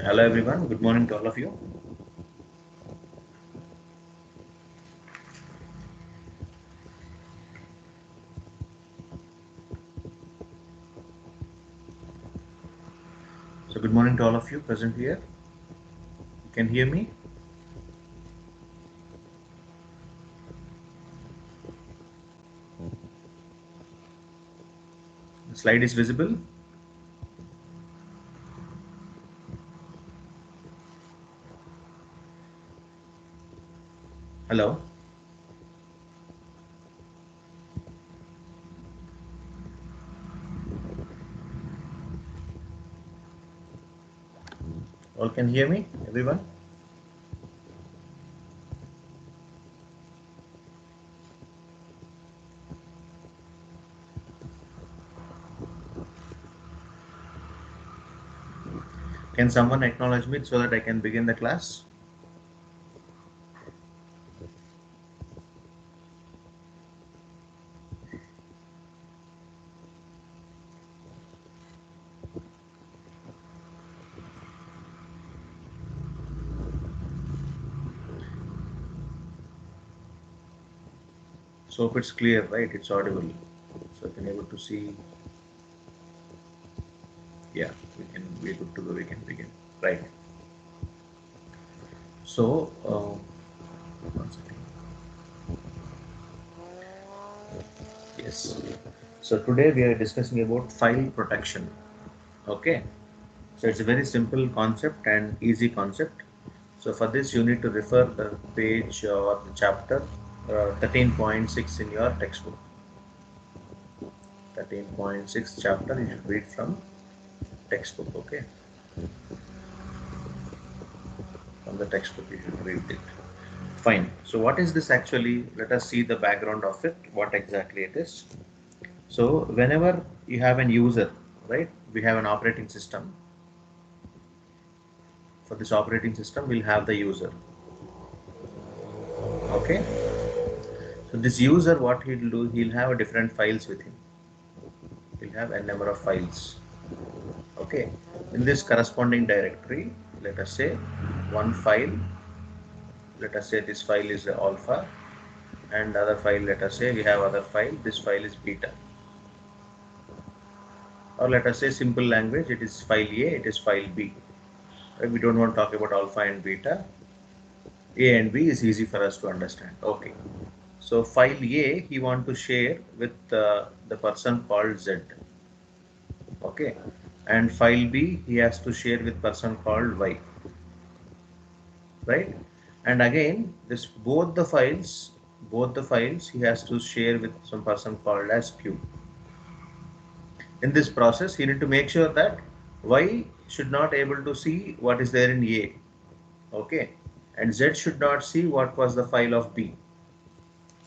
Hello everyone, good morning to all of you. So good morning to all of you present here. You can hear me? The slide is visible. Hello. All can hear me? Everyone? Can someone acknowledge me so that I can begin the class? So if it's clear, right? It's audible. So I can able to see. Yeah, we're good to go. We can begin. Right. So, one second. Yes. So today we are discussing about file protection. Okay. So it's a very simple concept and easy concept. So for this you need to refer the page or the chapter 13.6 in your textbook. 13.6 chapter you should read from textbook. Okay, from the textbook you should read it. Fine. So what is this actually? Let us see the background of it. What exactly it is. So whenever you have an user, right? We have an operating system. For this operating system, we'll have the user. Okay. So this user, what he'll do, he'll have a different files with him. He'll have a number of files. Okay. In this corresponding directory, let us say one file. Let us say this file is alpha, and other file. Let us say we have other file. This file is beta. Or let us say simple language. It is file A. It is file B. Right? We don't want to talk about alpha and beta. A and B is easy for us to understand. Okay. So file A he want to share with the person called Z. Okay, and file B he has to share with person called Y, right? And again this both the files he has to share with some person called as Q. In this process he need to make sure that Y should not able to see what is there in A. Okay, and Z should not see what was the file of B.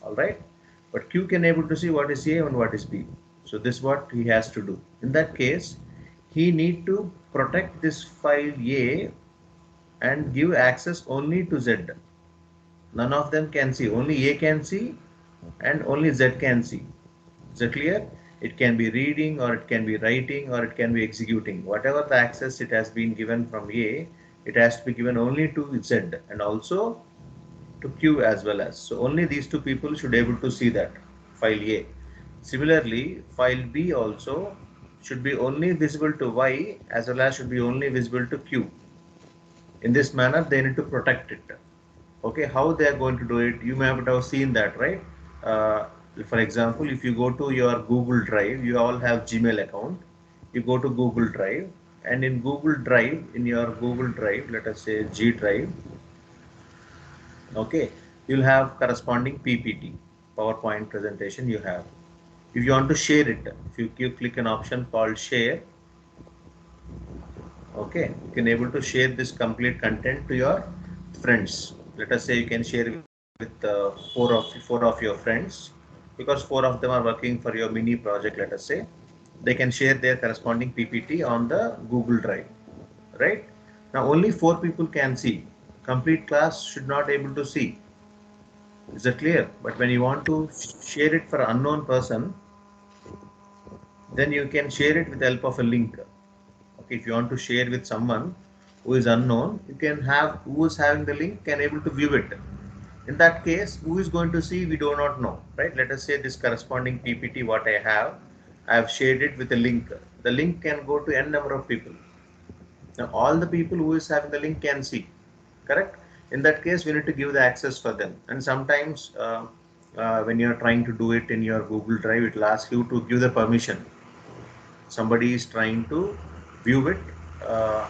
All right, but Q can able to see what is A and what is B. So this is what he has to do. In that case he need to protect this file A and give access only to Z. None of them can see, only A can see and only Z can see. Is it clear? It can be reading or it can be writing or it can be executing. Whatever the access it has been given from A, it has to be given only to Z and also to Q as well as. So only these two people should be able to see that file A. Similarly, file B also should be only visible to Y as well as should be only visible to Q. In this manner, they need to protect it. Okay, how they are going to do it? You may have seen that, right? Uh, for example, if you go to your Google Drive, you all have Gmail account. You go to Google Drive, and in Google Drive, in your Google Drive, let us say G Drive, okay, you'll have corresponding PPT, PowerPoint presentation you have. If you want to share it, if you click an option called share, okay, you can able to share this complete content to your friends. Let us say you can share with four of your friends, because four of them are working for your mini project. Let us say they can share their corresponding PPT on the Google Drive, right? Now only four people can see. Complete class should not able to see. Is that clear? But when you want to share it for an unknown person, then you can share it with the help of a link. Okay, if you want to share with someone who is unknown, you can have who is having the link can able to view it. In that case, who is going to see, we do not know, right? Let us say this corresponding PPT what I have shared it with a link. The link can go to n number of people. Now all the people who is having the link can see, correct? In that case, we need to give the access for them. And sometimes when you are trying to do it in your Google Drive, it will ask you to give the permission. Somebody is trying to view it. Uh,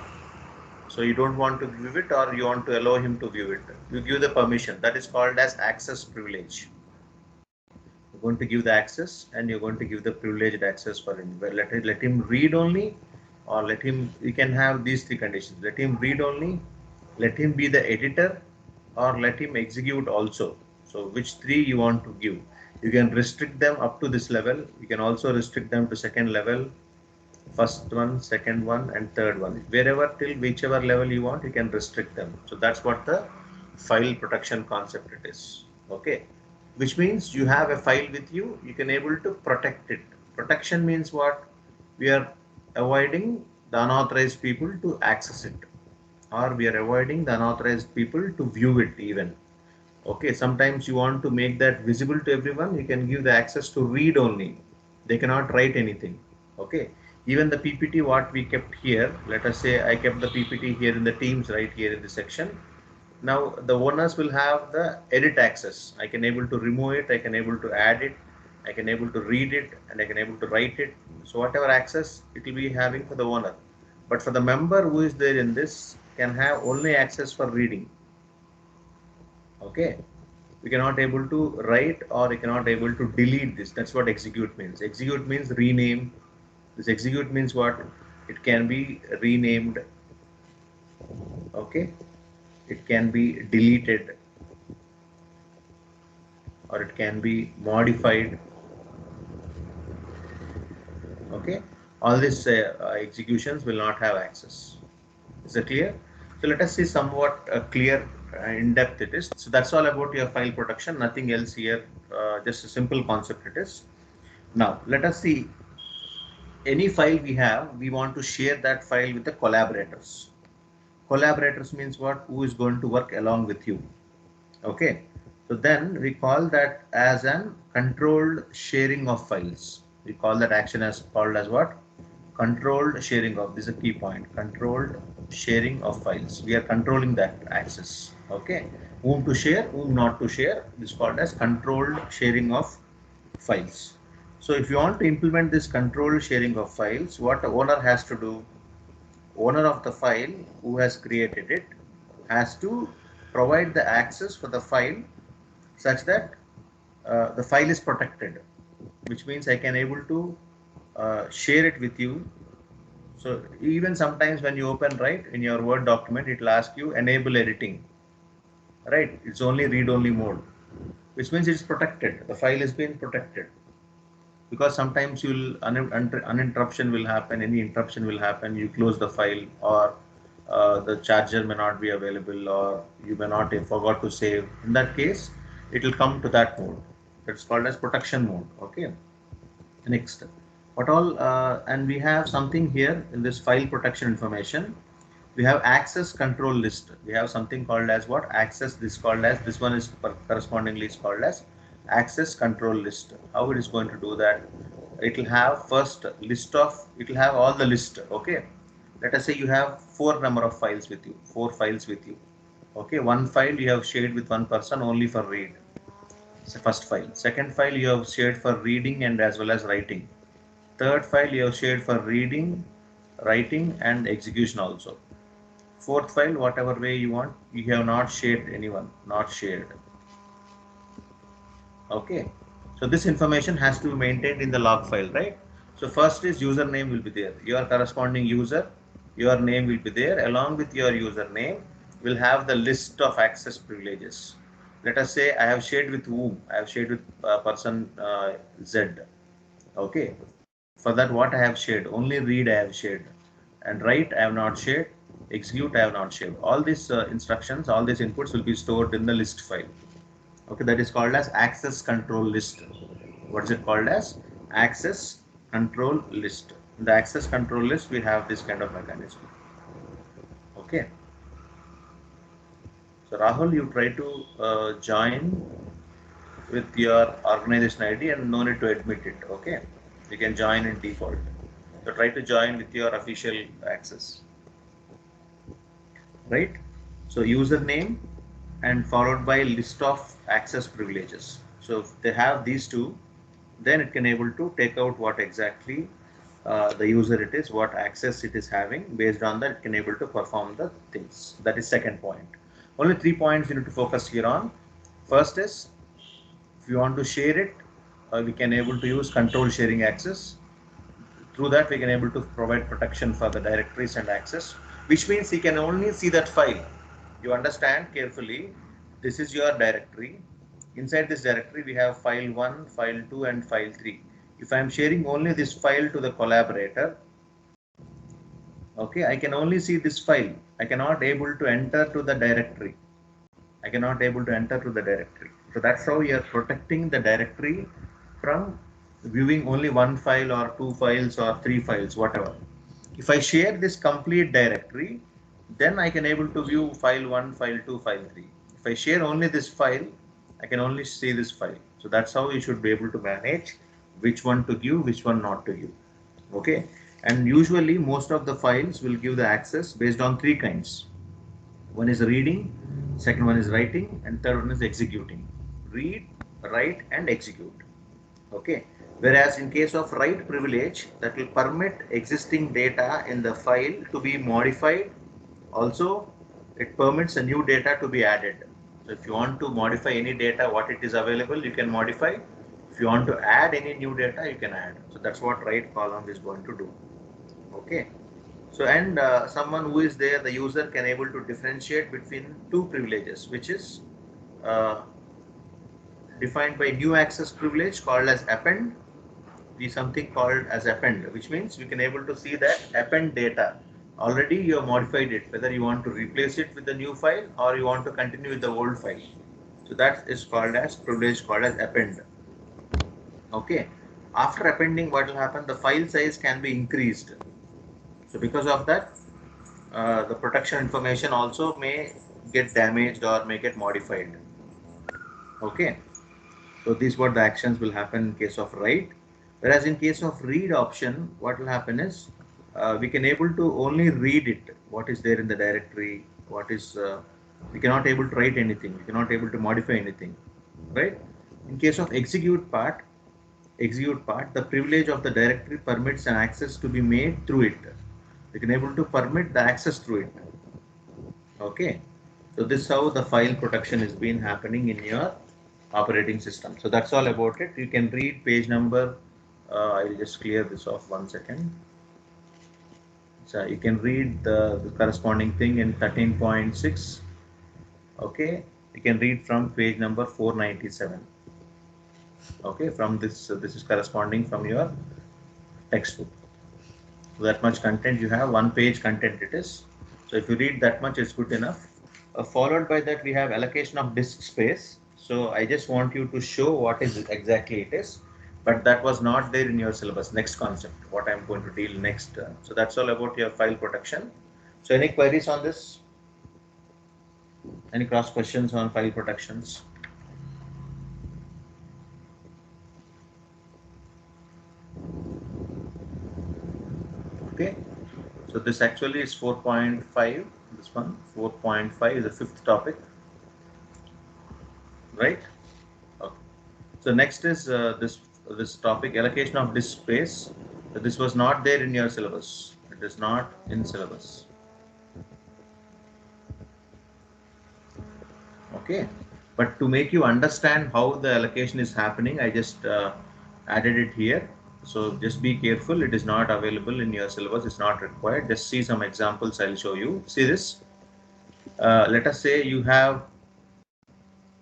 so you don't want to view it, or you want to allow him to view it. You give the permission. That is called as access privilege. You're going to give the access, and you're going to give the privileged access for him. Well, let him read only, or let him, you can have these three conditions. Let him read only, let him be the editor, or let him execute also. So which three you want to give? You can restrict them up to this level. You can also restrict them to second level, first one, second one, and third one. Wherever till whichever level you want, you can restrict them. So that's what the file protection concept it is. Okay, which means you have a file with you, you can able to protect it. Protection means what? We are avoiding the unauthorized people to access it, or we are avoiding the unauthorized people to view it even. Okay, sometimes you want to make that visible to everyone, you can give the access to read only. They cannot write anything. Okay, even the PPT what we kept here, let us say I kept the PPT here in the Teams right here in the section. Now the owners will have the edit access. I can able to remove it, I can able to add it, I can able to read it, and I can able to write it. So whatever access it will be having for the owner. But for the member who is there in this can have only access for reading. Okay, we cannot able to write, or we cannot able to delete this. That's what execute means. Execute means rename. This execute means what? It can be renamed. Okay, it can be deleted, or it can be modified. Okay, all these executions will not have access. Is it clear? So let us see somewhat clear in depth it is. So that's all about your file protection, nothing else here, just a simple concept it is. Now let us see, any file we have, we want to share that file with the collaborators. Collaborators means what? Who is going to work along with you. Okay, so then we call that as an controlled sharing of files. We call that action as called as what? Controlled sharing of, this is a key point, controlled sharing of files. We are controlling that access. Okay, whom to share, whom not to share, this is called as controlled sharing of files. So if you want to implement this controlled sharing of files, what the owner has to do? Owner of the file who has created it has to provide the access for the file such that the file is protected, which means I can able to share it with you. So even sometimes when you open, right, in your Word document, it will ask you enable editing, right? It's only read only mode, which means it's protected. The file is being protected, because sometimes you'll uninterruption will happen, any interruption will happen, you close the file, or the charger may not be available, or you may not have forgot to save. In that case, it will come to that mode. That's called as protection mode. Okay, next, what all and we have something here in this file protection information. We have access control list. We have something called as what? Access, this called as, this one is correspondingly is called as access control list. How it is going to do that? It will have first list of, it will have all the list. Okay, let us say you have 4 number of files with you, 4 files with you. Okay, one file you have shared with one person only for read. It's the first file. Second file you have shared for reading and as well as writing. Third file you have shared for reading, writing, and execution also. Fourth file, whatever way you want, you have not shared anyone, not shared. Okay, so this information has to be maintained in the log file, right? So first is username will be there, your corresponding user, your name will be there. Along with your username will have the list of access privileges. Let us say I have shared with whom? I have shared with person Z. Okay, for that what I have shared? Only read I have shared, and write I have not shared, execute I have not shared. All these instructions, all these inputs will be stored in the list file. Okay, that is called as access control list. What is it called as? Access control list. In the access control list, we have this kind of mechanism. Okay. So Rahul, you try to join with your organization ID and no need to admit it. Okay. You can join in default. So try to join with your official access. Right? So username and followed by list of access privileges. So if they have these two, then it can able to take out what exactly the user it is, what access it is having. Based on that, it can able to perform the things. That is second point. Only 3 points you need to focus here on. First is, if you want to share it, we can able to use control sharing access. Through that, we can able to provide protection for the directories and access, which means he can only see that file. You understand carefully. This is your directory. Inside this directory, we have file 1, file 2, and file 3. If I am sharing only this file to the collaborator, okay, I can only see this file. I cannot able to enter to the directory. I cannot able to enter to the directory. So that's how you are protecting the directory from viewing only one file or two files or three files, whatever. If I share this complete directory, then I can able to view file 1, file 2, file 3. If I share only this file, I can only see this file. So that's how you should be able to manage which one to give, which one not to give. Okay. And usually most of the files will give the access based on three kinds. One is reading, second one is writing, and third one is executing. Read, write, and execute. Okay. Whereas in case of write privilege, that will permit existing data in the file to be modified. Also, it permits a new data to be added. So if you want to modify any data, what it is available, you can modify. If you want to add any new data, you can add. So that's what write column is going to do. Okay. So and someone who is there, the user can able to differentiate between two privileges, which is uh, defined by new access privilege called as append. We something called as append, which means we can able to see that append data. Already you have modified it, whether you want to replace it with the new file or you want to continue with the old file. So that is called as privilege called as append. Okay. After appending, what will happen? The file size can be increased. So because of that, the protection information also may get damaged or may get modified. Okay. So these what the actions will happen in case of write. Whereas in case of read option, what will happen is we can able to only read it. What is there in the directory? What is we cannot able to write anything. We cannot able to modify anything, right? In case of execute part, the privilege of the directory permits an access to be made through it. We can able to permit the access through it. Okay. So this is how the file protection is been happening in your operating system. So that's all about it. You can read page number. I'll just clear this off 1 second. So you can read the corresponding thing in 13.6. Okay. You can read from page number 497. Okay. From this, this is corresponding from your textbook. So that much content you have, 1 page content it is. So if you read that much, it's good enough. Followed by that, we have allocation of disk space. So I just want you to show what is exactly it is, but that was not there in your syllabus. Next concept, what I'm going to deal next. So that's all about your file protection. So any queries on this? Any cross questions on file protections? Okay. So this actually is 4.5. This one 4.5 is the fifth topic, right? Okay. So next is this topic, allocation of disk space. This was not there in your syllabus. It is not in syllabus. Okay, but to make you understand how the allocation is happening, I just added it here. So just be careful. It is not available in your syllabus. It's not required. Just see some examples. I'll show you. See this. Let us say you have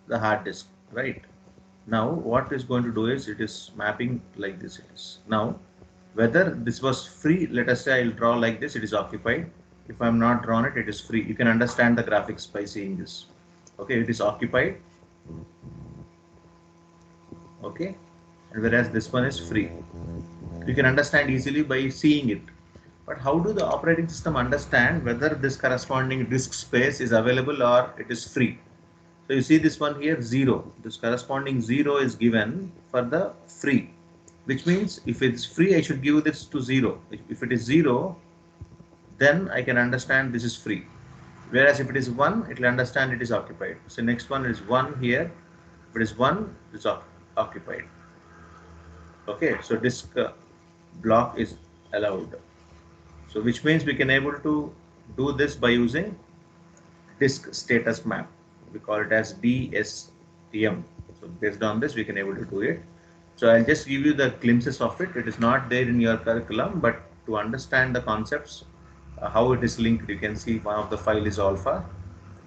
the hard disk, right? Now what is going to do is it is mapping like this. It is now whether this was free. Let us say I'll draw like this. It is occupied. If I'm not drawn it, it is free. You can understand the graphics by seeing this. Okay, it is occupied. Okay, and whereas this one is free. You can understand easily by seeing it. But how do the operating system understand whether this corresponding disk space is available or it is free? So you see this one here, 0. This corresponding 0 is given for the free, which means if it's free, I should give this to 0. If it is 0, then I can understand this is free. Whereas if it is 1, it will understand it is occupied. So next one is 1 here. If it is 1, it's occupied. Okay, so disk block is allowed. So which means we can able to do this by using disk status map. We call it as DSTM. So based on this, we can able to do it. So I'll just give you the glimpses of it. It is not there in your curriculum, but to understand the concepts, how it is linked, you can see one of the file is alpha,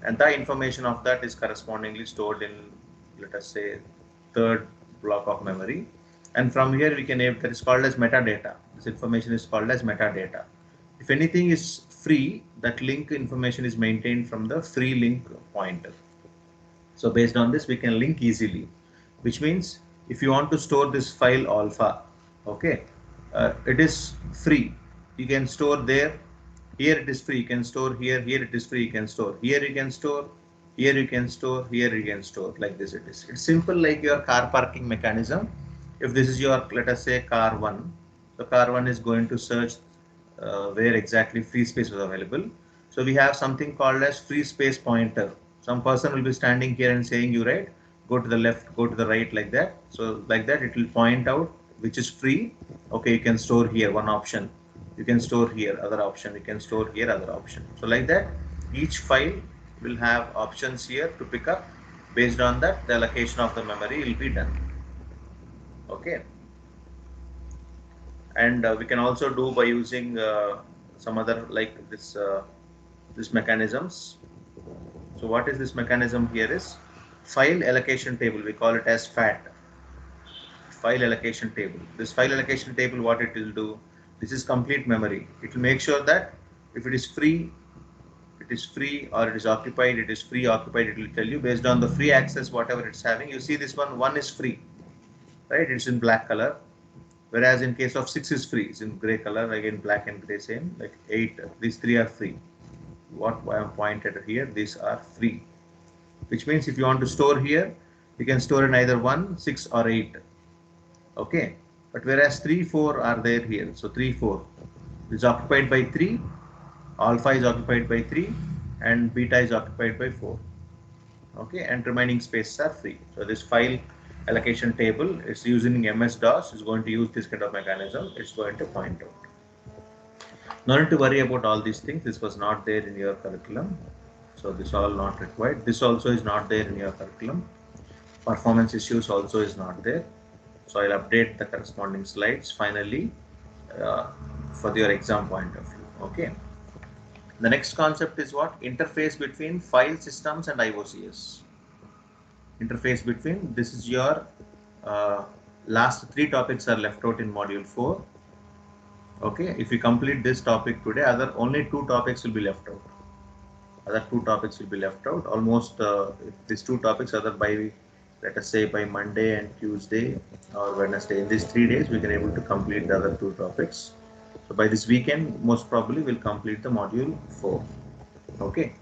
and the information of that is correspondingly stored in, let us say, third block of memory. And from here we can have, that is called as metadata. This information is called as metadata. If anything is free, that link information is maintained from the free link pointer. So based on this, we can link easily, which means if you want to store this file alpha, okay, it is free. You can store there. Here it is free. You can store here. Here it is free. You can store here. You can store here. You can store here. You can store like this. It is. It's simple like your car parking mechanism. If this is your, let us say, car 1, so car 1 is going to search where exactly free space is available. So we have something called as free space pointer. Some person will be standing here and saying, you right, go to the left, go to the right, like that. So like that, it will point out which is free. Okay, you can store here, one option. You can store here, other option. You can store here, other option. So like that, each file will have options here to pick up. Based on that, the allocation of the memory will be done. Okay. And we can also do by using some other like this mechanisms. So what is this mechanism here is file allocation table. We call it as FAT, file allocation table. This file allocation table, what it will do, this is complete memory. It will make sure that if it is free, it is free, or it is occupied, it is free, occupied, it will tell you based on the free access, whatever it's having. You see this one is free, right? It's in black color. Whereas in case of 6 is free, it's in gray color, again black and gray same, like 8, these 3 are free. What I am pointed here, these are free. Which means if you want to store here, you can store in either 1, 6 or 8. Okay. But whereas 3, 4 are there here. So 3, 4 is occupied by 3, alpha is occupied by 3, and beta is occupied by 4. Okay, and remaining spaces are free. So this file allocation table is using MS-DOS, is going to use this kind of mechanism. It's going to point out. No need to worry about all these things. This was not there in your curriculum. So this all not required. This also is not there in your curriculum. Performance issues also is not there. So I'll update the corresponding slides finally for your exam point of view. Okay. The next concept is what? Interface between file systems and IOCS. Interface between, this is your last 3 topics are left out in module 4. Okay, if you complete this topic today, only 2 topics will be left out. Other 2 topics will be left out. Almost these 2 topics, other by, let us say, by Monday and Tuesday or Wednesday. In these 3 days, we can able to complete the other 2 topics. So by this weekend, most probably we'll complete the module 4. Okay,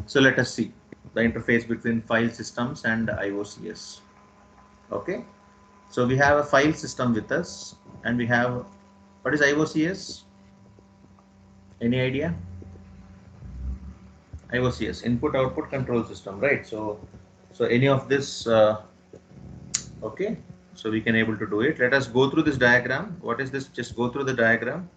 so let us see the interface between file systems and IOCS. Okay, so we have a file system with us, and we have, what is IOCS? Any idea? IOCS, input output control system, right? So any of this, okay, so we can able to do it. Let us go through this diagram. What is this? Just go through the diagram.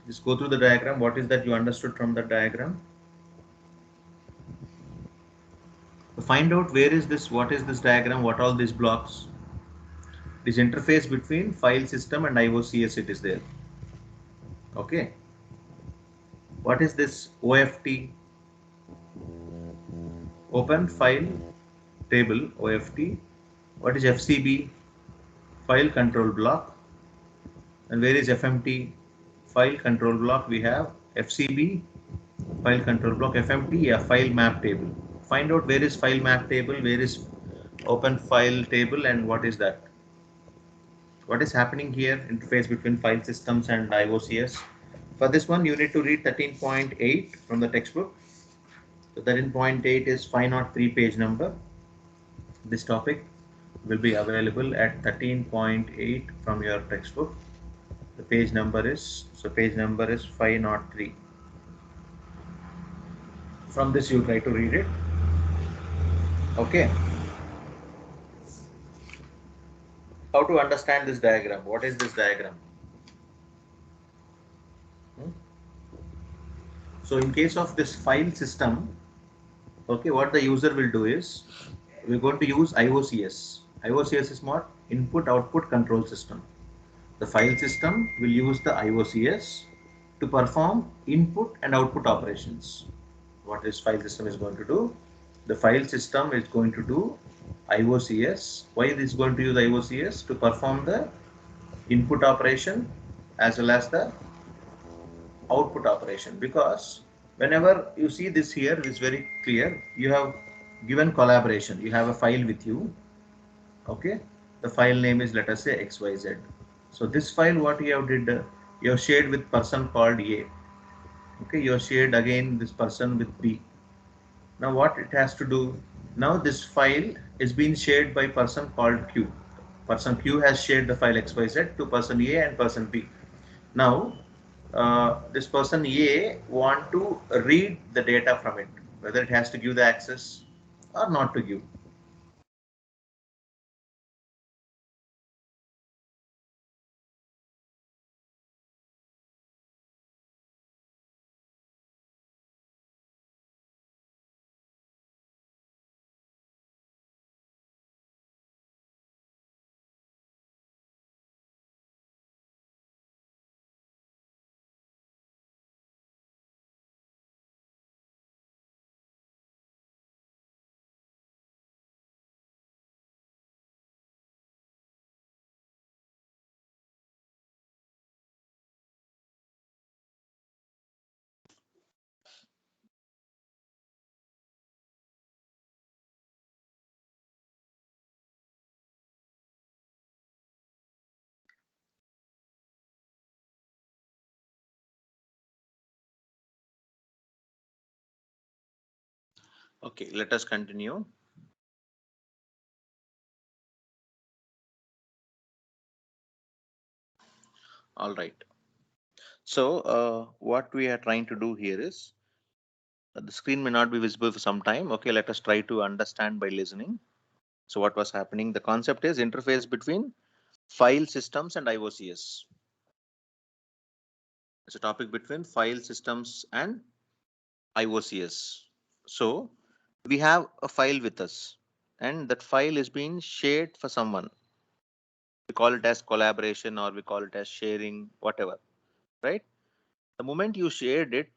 Just go through the diagram. What is that you understood from the diagram? To find out where is this, what is this diagram, what all these blocks. This interface between file system and IOCS, it is there. Okay. What is this OFT? Open file table OFT. What is FCB? File control block. And where is FMT? File control block. We have FCB, file control block, FMT, yeah, file map table. Find out where is file map table, where is open file table, and what is that? What is happening here? Interface between file systems and IOCS. For this one, you need to read 13.8 from the textbook. So 13.8 is 503 page number. This topic will be available at 13.8 from your textbook. The page number is, so page number is 503. From this you try to read it. Okay. How to understand this diagram? What is this diagram? Hmm? So in case of this file system, okay, what the user will do is we're going to use IOCS. IOCS is what? Input Output Control System. The file system will use the IOCS to perform input and output operations. What this file system is going to do? The file system is going to do IOCS. Why it is going to use IOCS? To perform the input operation as well as the output operation, because whenever you see this here, it's very clear. You have given collaboration. You have a file with you. Okay. The file name is, let us say, XYZ. So this file, what you have did, you have shared with person called A. Okay. You have shared again this person with B. Now what it has to do? Now this file is being shared by person called Q. Person Q has shared the file XYZ to person A and person B. Now this person A want to read the data from it, whether it has to give the access or not to give. Okay, let us continue. All right. So what we are trying to do here is the screen may not be visible for some time. Okay, let us try to understand by listening. So what was happening? The concept is interface between file systems and IOCS. It's a topic between file systems and IOCS. So we have a file with us, and that file is being shared for someone. We call it as collaboration, or we call it as sharing, whatever, right? The moment you shared it,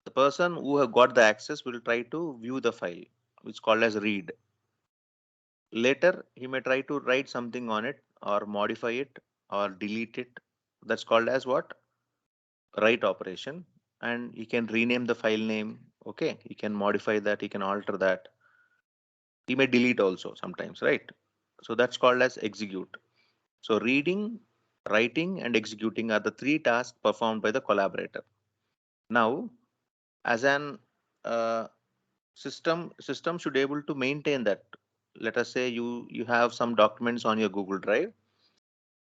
the person who have got the access will try to view the file, which is called as read. Later, he may try to write something on it or modify it or delete it. That's called as what? Write operation. And he can rename the file name. Okay, he can modify that, he can alter that. He may delete also sometimes, right? So that's called as execute. So reading, writing, and executing are the three tasks performed by the collaborator. Now, as an system should able to maintain that. Let us say you have some documents on your Google Drive,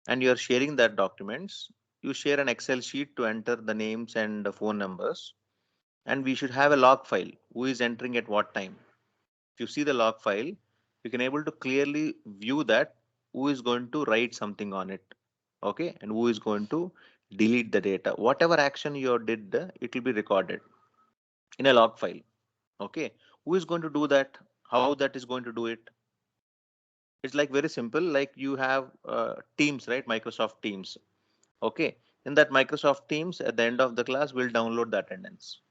and you are sharing that documents. You share an Excel sheet to enter the names and the phone numbers, and we should have a log file. Who is entering at what time? If you see the log file, you can able to clearly view that who is going to write something on it, okay, and who is going to delete the data. Whatever action you did, it will be recorded in a log file. Okay, who is going to do that? How that is going to do it? It's like very simple. Like you have Teams, right? Microsoft Teams. Okay, In that Microsoft Teams, at the end of the class, we'll download the attendance.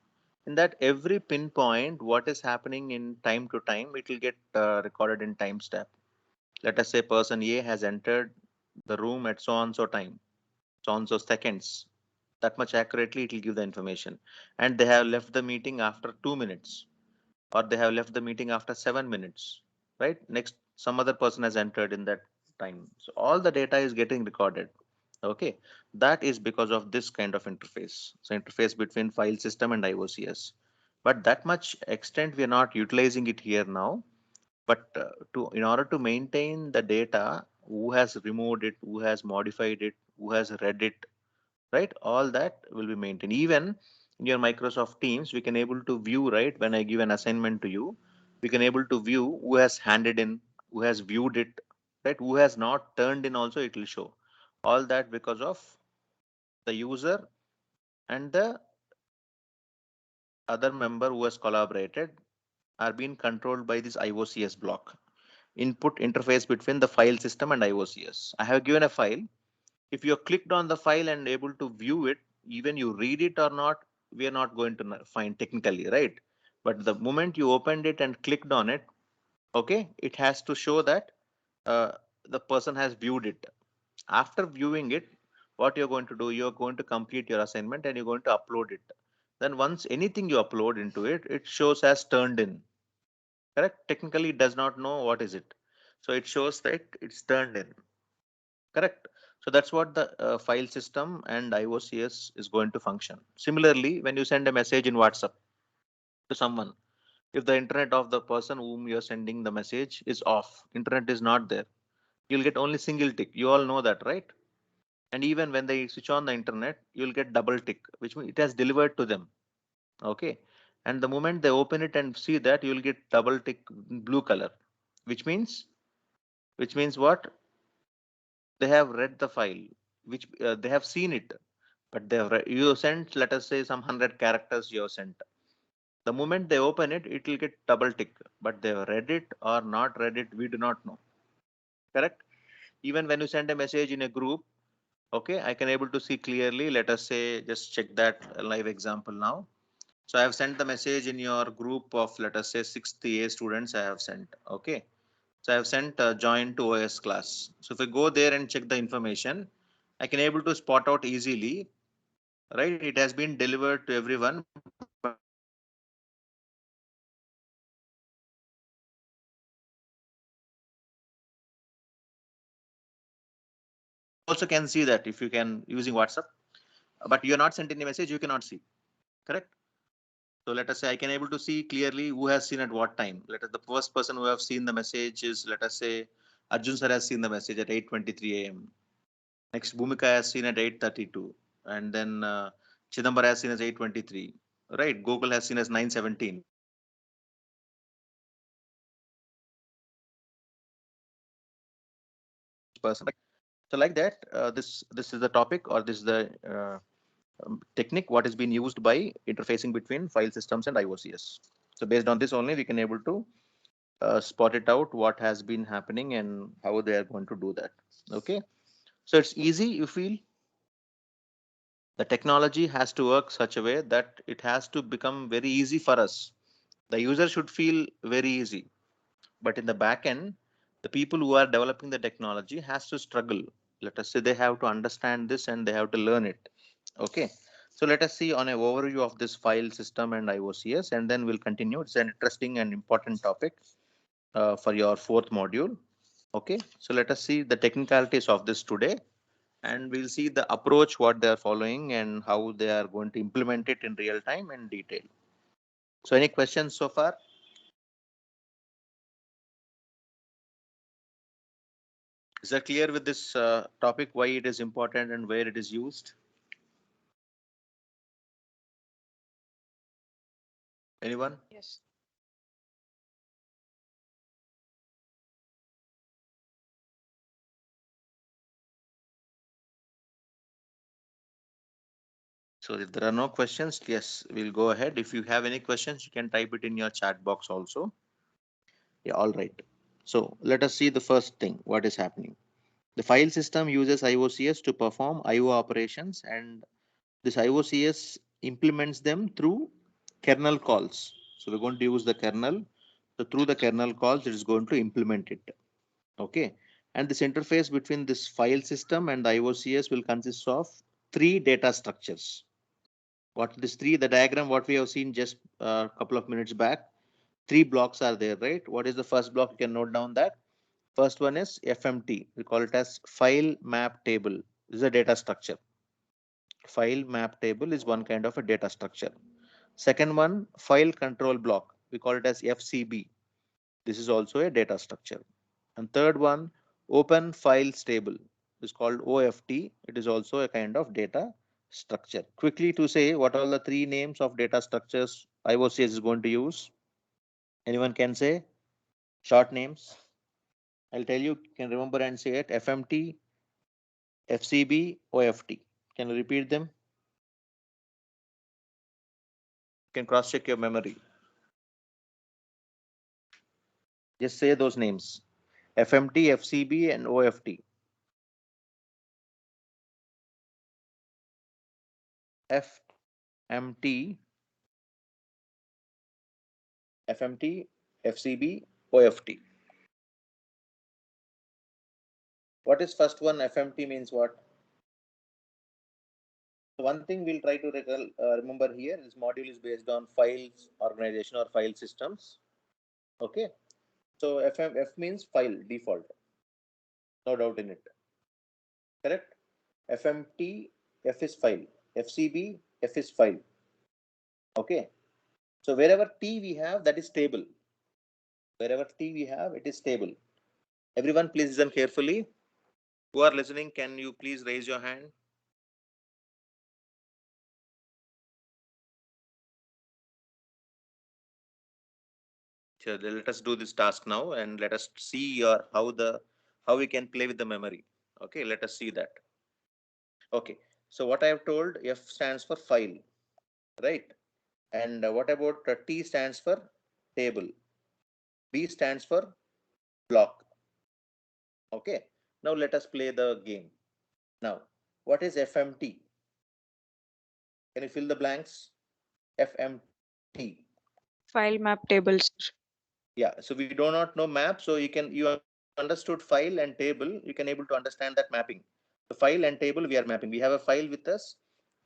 In that every pinpoint, what is happening in time to time, it will get recorded in timestamp. Let us say person A has entered the room at so and so time, so and so seconds. That much accurately, it will give the information. And they have left the meeting after 2 minutes, or they have left the meeting after 7 minutes, right? Next, some other person has entered in that time. So all the data is getting recorded. Okay, that is because of this kind of interface. So interface between file system and IOCS. But that much extent we are not utilizing it here now. But to in order to maintain the data, who has removed it, who has modified it, who has read it, right? All that will be maintained. Even in your Microsoft Teams, we can able to view, right? When I give an assignment to you, we can able to view who has handed in, who has viewed it, right? Who has not turned in also it will show. All that because of the user and the other member who has collaborated are being controlled by this IOCS block. Input interface between the file system and IOCS. I have given a file. If you clicked on the file and able to view it, even you read it or not, we are not going to find technically, right? But the moment you opened it and clicked on it, okay, it has to show that uh, the person has viewed it. After viewing it, what you're going to do, you're going to complete your assignment and you're going to upload it. Then once anything you upload into it, it shows as turned in. Correct? Technically, it does not know what is it. So it shows that it's turned in. Correct. So that's what the file system and IOCS is going to function. Similarly, when you send a message in WhatsApp to someone, if the internet of the person whom you're sending the message is off, internet is not there, you'll get only single tick. You all know that, right? And even when they switch on the internet, you'll get double tick, which means it has delivered to them. Okay. And the moment they open it and see that, you'll get double tick blue color, which means what? They have read the file, which they have seen it, but they have you sent, let us say, some 100 characters you have sent. The moment they open it, it will get double tick, but they have read it or not read it, we do not know. Correct? Even when you send a message in a group, okay, I can able to see clearly. Let us say, just check that live example now. So I have sent the message in your group of, let us say, 6th A students I have sent. Okay. So I have sent join to OS class. So if I go there and check the information, I can able to spot out easily, right? It has been delivered to everyone, but you also can see that if you can using WhatsApp, but you are not sent any message, you cannot see. Correct? So let us say I can able to see clearly who has seen at what time. Let us the first person who have seen the message is, let us say, Arjun sir has seen the message at 8:23 a.m. Next, Bhumika has seen at 8:32, and then Chidambar has seen as 8:23. Right? Google has seen as 9:17. Person. So like that, this is the topic, or this is the technique what is being used by interfacing between file systems and IOCS. So based on this only, we can able to spot it out what has been happening and how they are going to do that. Okay, so it's easy. You feel the technology has to work such a way that it has to become very easy for us. The user should feel very easy, but in the back end, the people who are developing the technology has to struggle. Let us say they have to understand this and they have to learn it. Okay, so let us see on an overview of this file system and IOCS, and then we'll continue. It's an interesting and important topic for your fourth module. Okay, so let us see the technicalities of this today, and we'll see the approach what they are following and how they are going to implement it in real time and detail. So any questions so far? Is that clear with this topic, why it is important and where it is used? Anyone? Yes. So if there are no questions, yes, we'll go ahead. If you have any questions, you can type it in your chat box also. Yeah, all right. So let us see the first thing, what is happening. The file system uses IOCS to perform IO operations, and this IOCS implements them through kernel calls. So we're going to use the kernel. So through the kernel calls, it is going to implement it. Okay. And this interface between this file system and the IOCS will consist of three data structures. What this three, the diagram, what we have seen just a couple of minutes back, three blocks are there, right? What is the first block? You can note down that. First one is FMT. We call it as file map table. This is a data structure. File map table is one kind of a data structure. Second one, file control block. We call it as FCB. This is also a data structure. And third one, open files table is called OFT. It is also a kind of data structure. Quickly to say what are the three names of data structures IOCS is going to use. Anyone can say short names. I'll tell you, can remember and say it. FMT, FCB, OFT. Can you repeat them? You can cross check your memory. Just say those names. FMT, FCB, and OFT. FMT, FMT, FCB, OFT. What is first one? FMT means what? So one thing we'll try to remember here, this module is based on files organization or file systems. Okay. So F means file default. No doubt in it. Correct? FMT, F is file. FCB, F is file. Okay. So wherever T we have, that is table. Wherever T we have, it is table. Everyone please listen carefully. Who are listening, can you please raise your hand? Sure, let us do this task now and let us see how we can play with the memory. Okay, let us see that. Okay, so what I have told, F stands for file, right? And what about T stands for table, B stands for block. Okay, now let us play the game. Now, what is FMT? Can you fill the blanks? FMT. File map tables. Yeah, so we do not know map, so you understood file and table, you can able to understand that mapping. The file and table we are mapping. We have a file with us,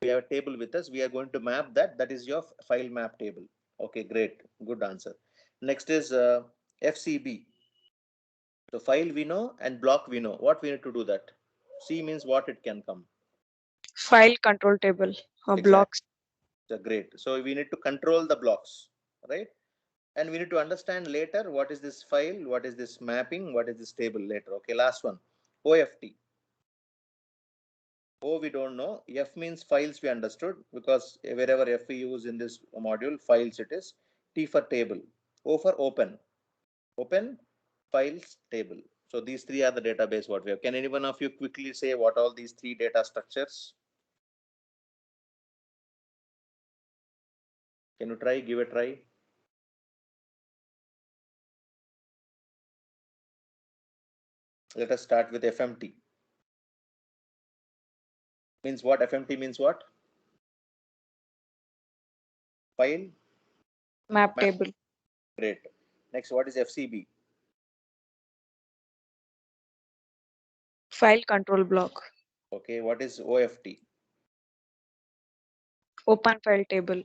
we have a table with us, we are going to map that. That is your file map table. Okay, great, good answer. Next is FCB. So file we know and block we know. What we need to do that? C means what it can come. File control table or Exactly. blocks. So great. So we need to control the blocks, right? And we need to understand later what is this file, what is this mapping, what is this table later. Okay, last one, OFT. O we don't know. F means files we understood, because wherever F we use in this module, files it is. T for table. O for open. Open files table. So these three are the database what we have. Can anyone of you quickly say what all these three data structures? Can you try, give a try? Let us start with FMT. Means what? FMT means what? File Map table. Great. Next, what is FCB? File control block. Okay, what is OFT? Open file table.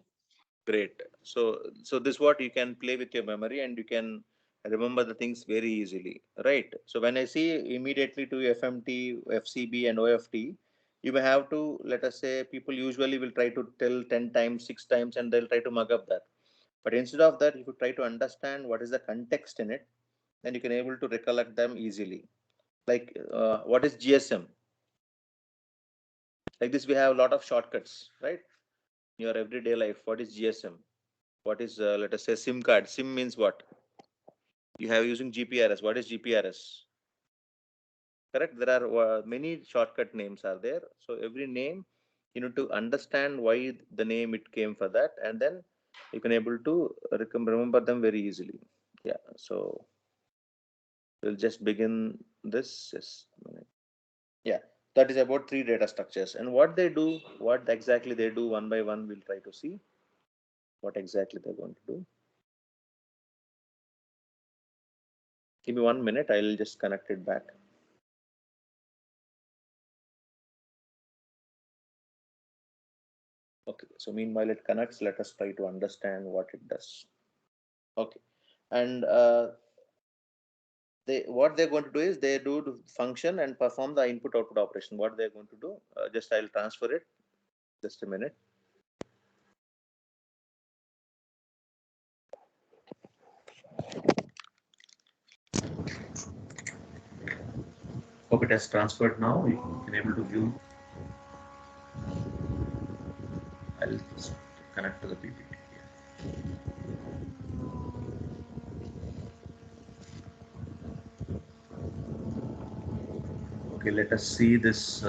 Great. So this what you can play with your memory and you can remember the things very easily, right? So when I see immediately to FMT, FCB and OFT, you may have to, let us say, people usually will try to tell 10 times, 6 times, and they'll try to mug up that. But instead of that, if you try to understand what is the context in it, then you can able to recollect them easily. Like what is GSM? Like this, we have a lot of shortcuts, right? In your everyday life, what is GSM? What is, let us say, SIM card? SIM means what? You have using GPRS. What is GPRS? Correct. There are many shortcut names are there. So every name, you need to understand why the name it came for that, and then you can able to remember them very easily. Yeah. So we'll just begin this. Just a minute. Yeah, that is about 3 data structures. And what they do, what exactly they do one by one, we'll try to see what exactly they're going to do. Give me 1 minute, I'll just connect it back. Okay, so meanwhile it connects, let us try to understand what it does. Okay, and what they're going to do is they do the function and perform the input output operation. What they're going to do, just I'll transfer it, just a minute. Hope it has transferred now. You can able to view. I'll just connect to the PPT here. Okay, let us see this.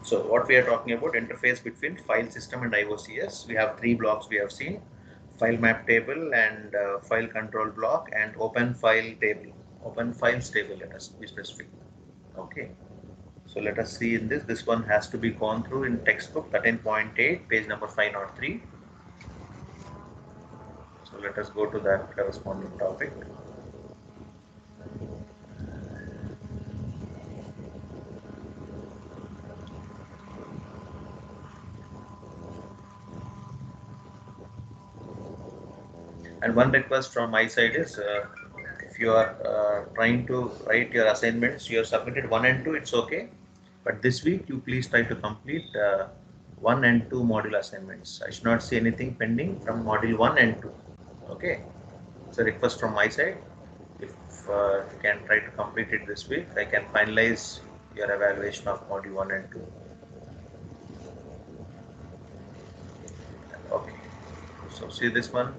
So what we are talking about, interface between file system and IOCS. We have 3 blocks we have seen: file map table and file control block and open file table. Open files table, let us be specific. Okay. So let us see in this. This one has to be gone through in textbook 13.8, page number 503. So let us go to that corresponding topic. And one request from my side is, if you are trying to write your assignments, you have submitted 1 and 2, it's okay. But this week, you please try to complete 1 and 2 module assignments. I should not see anything pending from module 1 and 2. Okay. It's a request from my side. If you can try to complete it this week, I can finalize your evaluation of module 1 and 2. Okay. So see this one.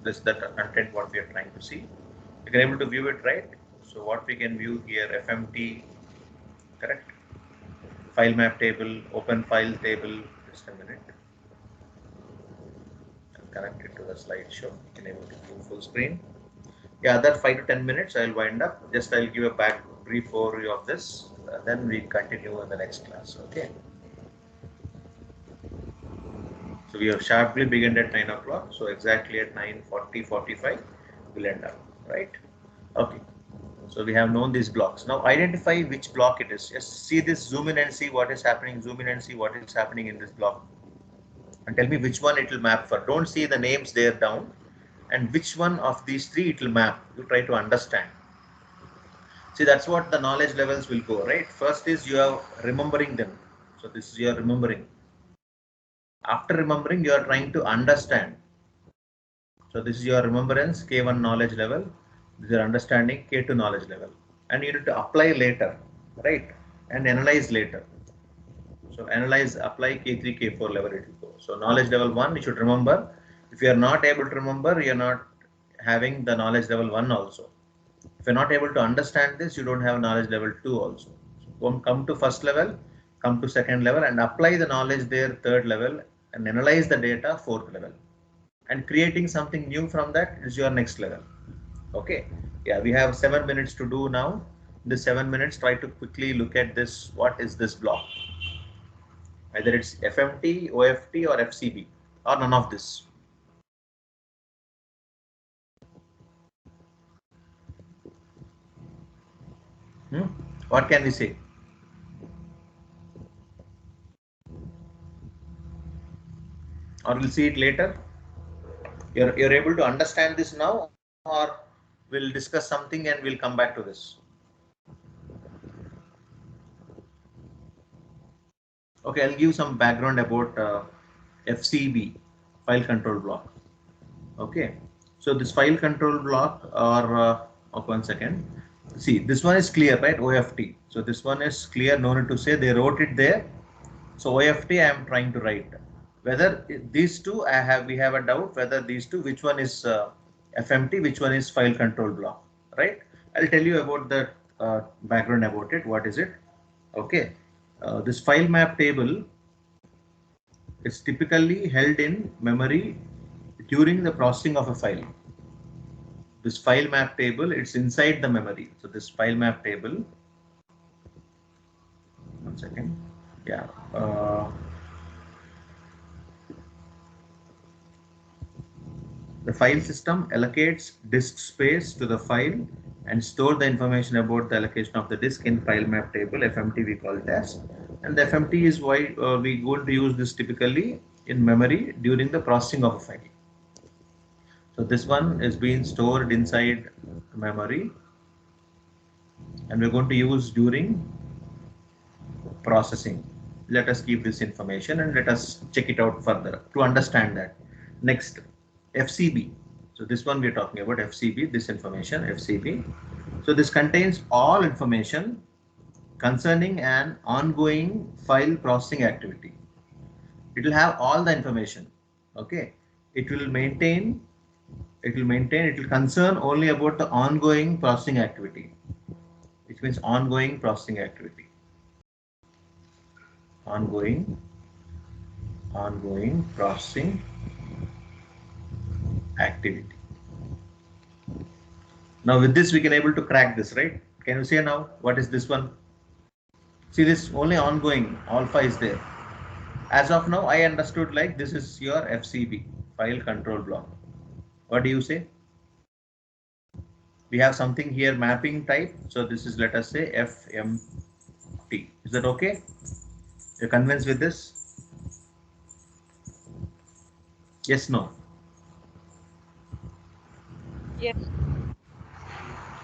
This is the content what we are trying to see. You can able to view it, right? So what we can view here, FMT, correct? File map table, open file table. Just a minute. I'll connect it to the slideshow. You can able to view full screen. Yeah, that 5 to 10 minutes I'll wind up. Just I'll give a brief overview of this. Then we continue in the next class. Okay. So we have sharply begun at 9 o'clock. So exactly at 9:40, 45, we'll end up, right? Okay. So we have known these blocks. Now identify which block it is. Just see this, zoom in and see what is happening. Zoom in and see what is happening in this block. And tell me which one it will map for. Don't see the names there down. And which one of these 3 it will map. You try to understand. See, that's what the knowledge levels will go, right? First is you are remembering them. So this is your remembering. After remembering, you are trying to understand. So this is your remembrance, K1 knowledge level. This is your understanding, K2 knowledge level. And you need to apply later, right? And analyze later. So analyze, apply K3, K4 level it will go. So knowledge level 1, you should remember. If you are not able to remember, you are not having the knowledge level 1 also. If you're not able to understand this, you don't have knowledge level 2 also. So come to first level, come to second level and apply the knowledge there, third level, and analyze the data, fourth level. And creating something new from that is your next level. Okay. Yeah, we have 7 minutes to do now. In the 7 minutes, try to quickly look at this. What is this block? Either it's FMT, OFT, or FCB, or none of this. What can we say? Or we'll see it later. You're able to understand this now, or we'll discuss something and we'll come back to this. Okay, I'll give some background about FCB, file control block. Okay, so this file control block, or okay, 1 second. See, this one is clear, right? OFT. So this one is clear. No need to say, they wrote it there. So OFT I am trying to write. Whether these two we have a doubt whether these two, which one is FMT, which one is file control block, right? I'll tell you about the background about it. What is it? Okay, this file map table is typically held in memory during the processing of a file. this file map table, it's inside the memory. So this file map table, one second, yeah. The file system allocates disk space to the file and store the information about the allocation of the disk in file map table, FMT we call it as. And the FMT is why we going to use this typically in memory during the processing of a file. So this one is being stored inside memory and we're going to use during processing. Let us keep this information and let us check it out further to understand that. Next, FCB. So this one we're talking about FCB, this information, FCB. So this contains all information concerning an ongoing file processing activity. It will have all the information. Okay. It will concern only about the ongoing processing activity, which means ongoing processing activity. Ongoing processing activity. Now with this we can able to crack this, right? Can you say now what is this one? See, this only ongoing alpha is there. As of now I understood like this is your FCB, file control block. What do you say? We have something here, mapping type. So this is, let us say, FMT. Is that okay? You're convinced with this? Yes, no? Yes.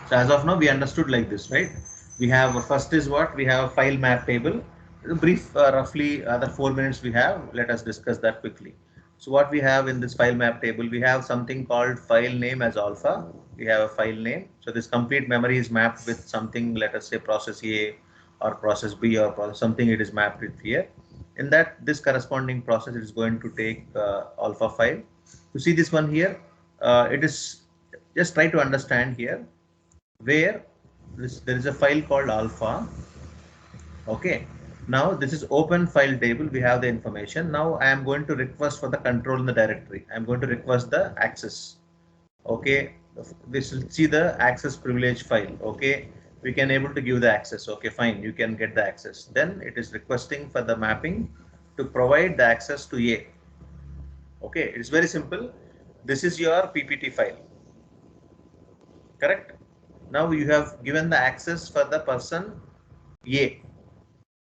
So as of now, we understood like this, right? We have, first is what? We have a file map table. A brief, roughly other 4 minutes we have. Let us discuss that quickly. So what we have in this file map table, we have something called file name as alpha. We have a file name. So this complete memory is mapped with something, let us say process A or process B or process something, it is mapped with here. In that, this corresponding process is going to take alpha file. You see this one here, it is, just try to understand here, where there is a file called alpha. Okay, now this is open file table, we have the information. Now I am going to request for the control in the directory. I am going to request the access. Okay, this will see the access privilege file. Okay, we can able to give the access. Okay, fine, you can get the access. Then it is requesting for the mapping to provide the access to A. Okay, it's very simple. This is your PPT file, correct? Now you have given the access for the person A.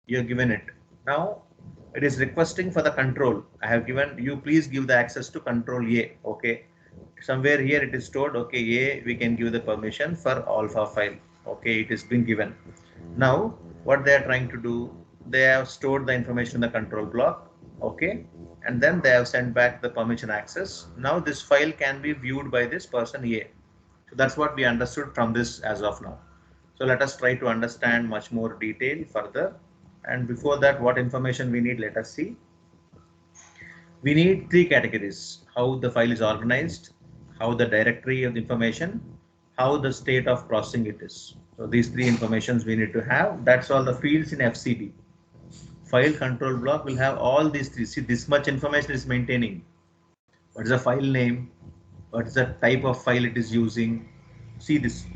You have given it. Now it is requesting for the control. I have given you, please give the access to control A. Okay, somewhere here it is stored. Okay, A, we can give the permission for alpha file. Okay, it has been given. Now what they are trying to do, they have stored the information in the control block. Okay, and then they have sent back the permission access. Now this file can be viewed by this person A. So that's what we understood from this as of now. So let us try to understand much more detail further. And before that, what information we need, let us see. We need 3 categories: how the file is organized, how the directory of the information, how the state of processing it is. So these 3 informations we need to have. That's all the fields in FCB. File control block will have all these 3. See, this much information is maintaining. What is the file name? What is the type of file it is using? See this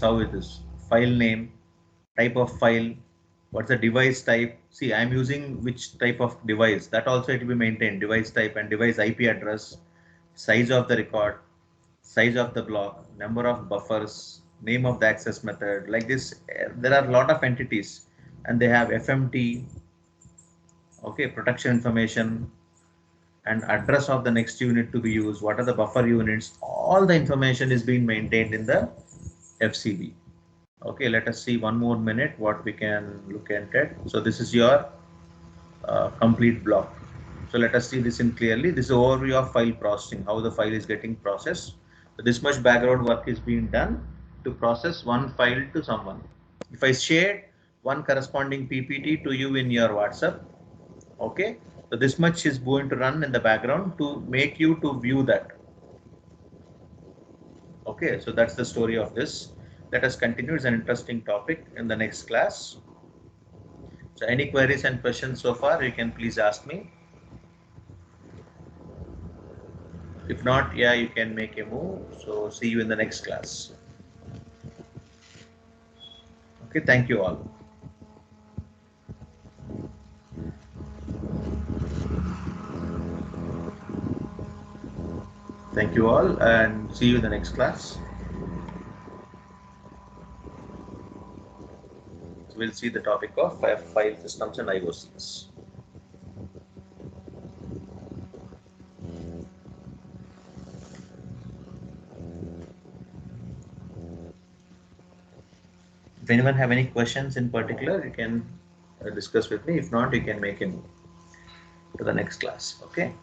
how it is. File name, type of file, what's the device type. See, I'm using which type of device, that also it will be maintained, device type and device IP address, size of the record, size of the block, number of buffers, name of the access method. Like this, there are a lot of entities and they have FMT, okay, protection information, and address of the next unit to be used, what are the buffer units, all the information is being maintained in the FCB. Okay, let us see one more minute what we can look at it. So this is your complete block. So let us see this in clearly. This is overview of file processing, how the file is getting processed. So this much background work is being done to process one file to someone. If I shared one corresponding PPT to you in your WhatsApp, okay, so this much is going to run in the background to make you to view that. Okay, so that's the story of this. Let us continue. It's an interesting topic in the next class. So any queries and questions so far, you can please ask me. If not, yeah, you can make a move. So see you in the next class. Okay, thank you all. Thank you all and see you in the next class. We'll see the topic of file systems and IOCs. If anyone have any questions in particular, you can discuss with me. If not, you can make a move to the next class. Okay.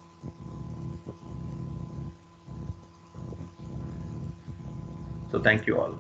So thank you all.